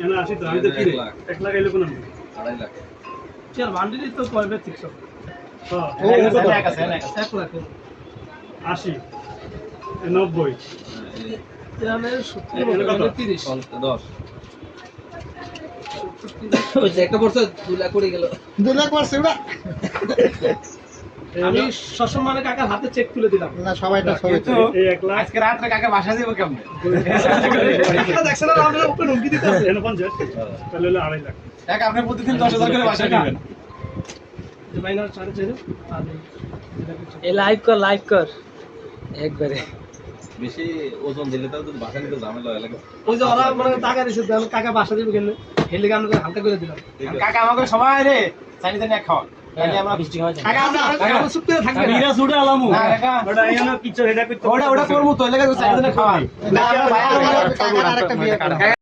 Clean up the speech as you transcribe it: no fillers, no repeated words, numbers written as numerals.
এনা 80 তো আমি তো কি রে 1 লাখ এলো কোন 2.5 লাখ চার বান্ডিলই তো পড়বে 600 হ্যাঁ ও এক আছে 1 লাখ 80 90 তাহলে 70 30 10 ওই যে একটা বছর 2 লাখ পড়ে গেল 2 লাখ মারছে ওটা আমি সসম্মানে কাকার হাতে চেক তুলে দিলাম না সবাইটা সবাই এই 1 লাখ আজকে রাতে কাকা বাসা যাবে কেমনে দেখছেন না আমাদের উপরে হুমকি দিতে আছে এনা 50 তাহলে হলো 2.5 লাখ কাকা আপনি প্রতিদিন 10,000 করে বাসা নেবেন যে মাইনাস 4.5 আর এ লাইভ কর একবারে বেশি ওজন দিলে তাও তো বাসা নিতে ঝামেলা হয় লাগে ওই যে ওরা মানে টাকা দিছে কাকা বাসা দিবে কেন হেলে গান হালকা করে দিলাম কাকা আমাকে সবাই রে চাইনি জানি এক খাওয়া তাহলে আমরা বৃষ্টি হয় কাকা আমরা চুপ করে থাকবে বিরা সুড়ে আলামু না কাকা ওটা এনা কিছু এটা করতে ওটা করবো তো এলাকা চাইনি জানি খাওয়া না ভাই আর একটা বিয়ে